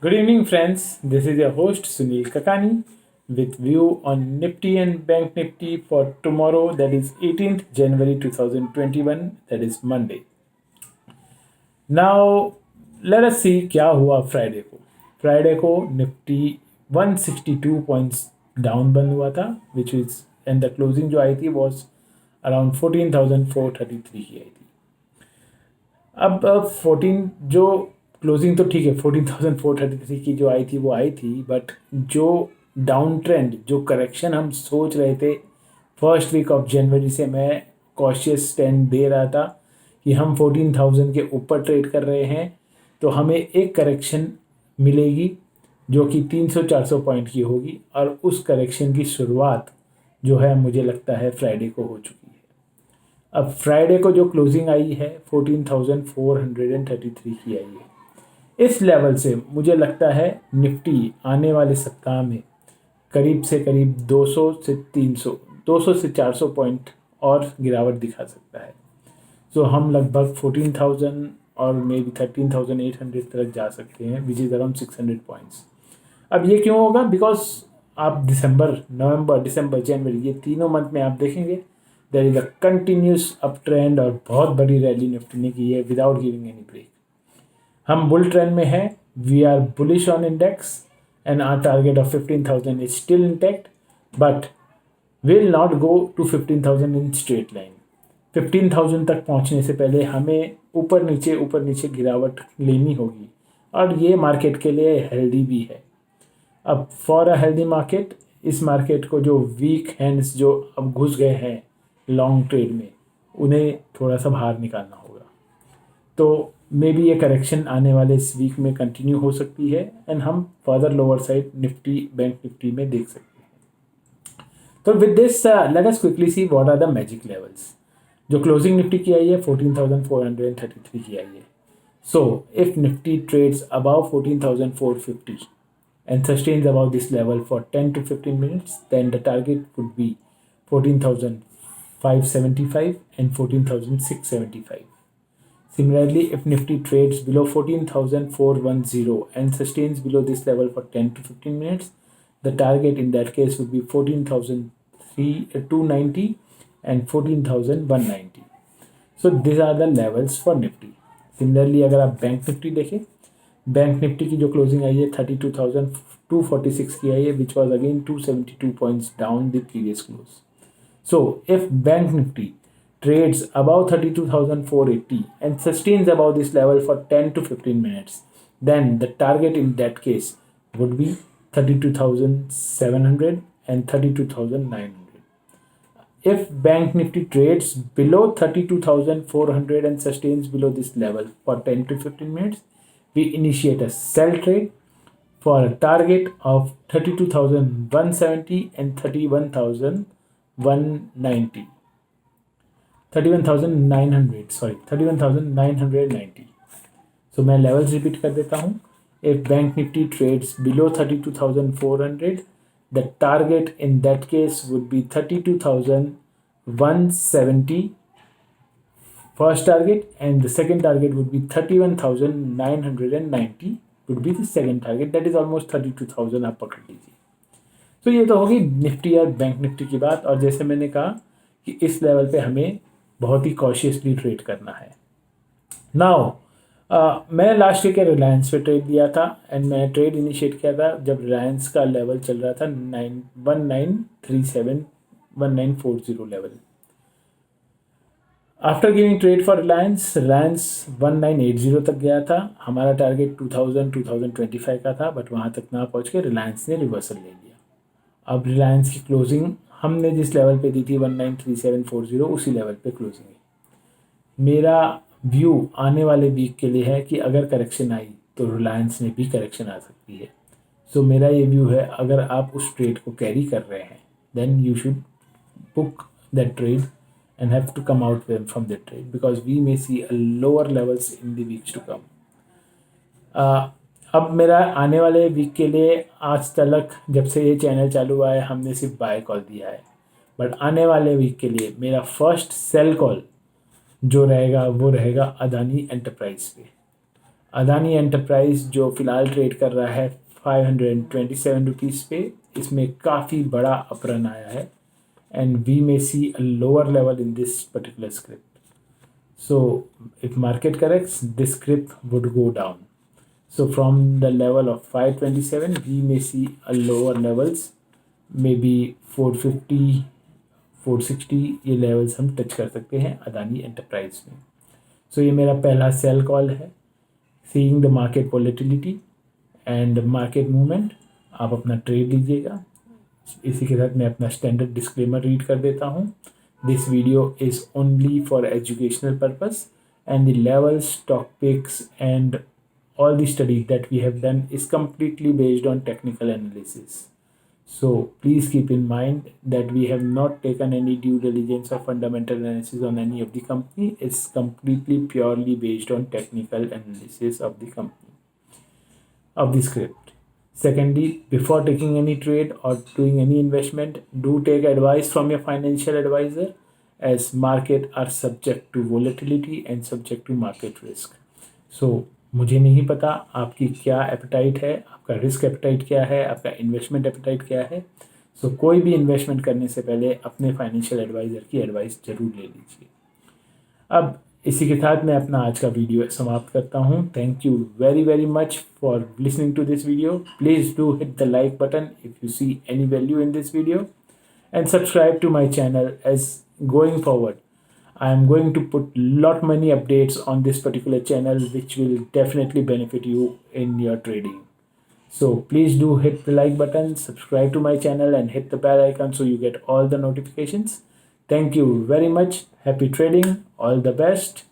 Good evening, friends. This is your host Sunil Kakani with view on Nifty and Bank Nifty for tomorrow, that is 18th January 2021, that is Monday. Now, let us see क्या हुआ Friday को Nifty 162 points down बंद हुआ था, which is and the closing जो आई थी was around 14,433 की आई थी। अब 14 जो क्लोजिंग तो ठीक है, 14,433 की जो आई थी वो आई थी, बट जो डाउन ट्रेंड, जो करेक्शन हम सोच रहे थे फर्स्ट वीक ऑफ जनवरी से, मैं कॉशियस स्टैंड दे रहा था कि हम 14,000 के ऊपर ट्रेड कर रहे हैं तो हमें एक करेक्शन मिलेगी जो कि 300-400 पॉइंट की होगी, और उस करेक्शन की शुरुआत जो है मुझे लगता है फ्राइडे को हो चुकी है। अब फ्राइडे को जो क्लोजिंग आई है 14,433 की आई है। इस लेवल से मुझे लगता है निफ्टी आने वाले सप्ताह में करीब से करीब 200 से 300, 200 से 400 पॉइंट और गिरावट दिखा सकता है। तो हम लगभग 14,000 और मे बी 13,800 तक जा सकते हैं, विच इज़ अराउंड 600 पॉइंट्स। अब ये क्यों होगा? बिकॉज आप नवंबर, दिसंबर, जनवरी, ये तीनों मंथ में आप देखेंगे there is a continuous up trend और बहुत बड़ी रैली निफ्टी ने की है विदाउट गिविंग एनी ब्रेक। हम बुल ट्रेंड में हैं, we are bullish on index and our target of 15,000 is still intact, but will not go to 15,000 in straight line. 15,000 तक पहुंचने से पहले हमें ऊपर नीचे गिरावट लेनी होगी, और ये मार्केट के लिए हेल्दी भी है। अब फॉर अ हेल्दी मार्केट, इस मार्केट को जो वीक हैंड्स जो अब घुस गए हैं लॉन्ग ट्रेड में, उन्हें थोड़ा सा बाहर निकालना होगा। तो मे बी ये करेक्शन आने वाले इस वीक में कंटिन्यू हो सकती है एंड हम further lower side Nifty, bank Nifty में देख सकते हैं। तो with this let us quickly see what are the magic levels. जो क्लोजिंग निफ्टी की आई है 14,433 की आई है। So if Nifty trades above 14,450 and sustains above this level for 10 to 15 minutes, then the target would be 14,575 and 14,675. Similarly, if Nifty trades below 14,410 and sustains below this level for 10 to 15 minutes, the target in that case would be 14,290 and 14,190. So these are the levels for Nifty. Similarly, अगर आप bank Nifty देखें, bank Nifty की जो closing आई है 32,246 की आई है, which was again 272 points down the previous close. So if bank Nifty trades above 32,480 and sustains above this level for 10 to 15 minutes, then the target in that case would be 32,700 and 32,900. If Bank Nifty trades below 32,400 and sustains below this level for 10 to 15 minutes, we initiate a sell trade for a target of 32,170 and 31,990. 31,990. So मैं levels repeat कर देता हूँ। If bank Nifty trades below 32,400, the target in that case would be 32,170 first target, and the second target would be 31,990 would be the second target, that is almost 32,000 आप पकड़ लीजिए। तो ये तो होगी निफ्टी और बैंक निफ्टी की बात, और जैसे मैंने कहा कि इस लेवल पे हमें बहुत ही कॉशियसली ट्रेड करना है। नाउ मैंने लास्ट वीक रिलायंस पे ट्रेड दिया था एंड मैं ट्रेड इनिशिएट किया था जब रिलायंस का लेवल चल रहा था 1937, 1940 level. After giving trade for Reliance 1980 तक गया था। हमारा टारगेट 2025 का था, बट वहाँ तक ना पहुँच के रिलायंस ने रिवर्सल ले लिया। अब रिलायंस की क्लोजिंग हमने जिस लेवल पे दी थी 193740, उसी लेवल पे क्लोजिंग है। मेरा व्यू आने वाले वीक के लिए है कि अगर करेक्शन आई तो रिलायंस में भी करेक्शन आ सकती है। सो मेरा ये व्यू है, अगर आप उस ट्रेड को कैरी कर रहे हैं then you should book that trade and have to come out from that trade, because we may see a lower levels in the weeks to come. अब मेरा आने वाले वीक के लिए आज तक जब से ये चैनल चालू हुआ है हमने सिर्फ बाय कॉल दिया है, बट आने वाले वीक के लिए मेरा फर्स्ट सेल कॉल जो रहेगा वो रहेगा अदानी एंटरप्राइज पे। अदानी एंटरप्राइज जो फ़िलहाल ट्रेड कर रहा है 527 रुपीज़ पे, इसमें काफ़ी बड़ा अपरन आया है and we may see a lower level in this particular script. So if market corrects, this script would go down. So from the level of 527, we may see a lower levels, maybe 450, 460 ये levels हम touch कर सकते हैं Adani enterprise में. So ये मेरा पहला cell call है. Seeing the market volatility and market movement, आप अपना ट्रेड लीजिएगा. इसी के साथ मैं अपना स्टैंडर्ड डिस्क्लेमर रीड कर देता हूँ. This video is only for educational purpose and the levels, stock picks and all the study that we have done is completely based on technical analysis. So please keep in mind that we have not taken any due diligence or fundamental analysis on any of the company. It's completely purely based on technical analysis of the company, of the script. Secondly, before taking any trade or doing any investment, do take advice from your financial advisor, as market are subject to volatility and subject to market risk. So मुझे नहीं पता आपकी क्या apatite है, आपका risk appetite क्या है, आपका इन्वेस्टमेंट एपेटाइट क्या है. सो कोई भी इन्वेस्टमेंट करने से पहले अपने फाइनेंशियल एडवाइज़र की एडवाइस ज़रूर ले लीजिए. अब इसी के साथ मैं अपना आज का वीडियो समाप्त करता हूँ. Thank you very very much for listening to this video. Please do hit the like button if you see any value in this video and subscribe to my channel, as going forward I am going to put lot many updates on this particular channel which will definitely benefit you in your trading. So please do hit the like button, subscribe to my channel and hit the bell icon so you get all the notifications. Thank you very much. Happy trading. All the best.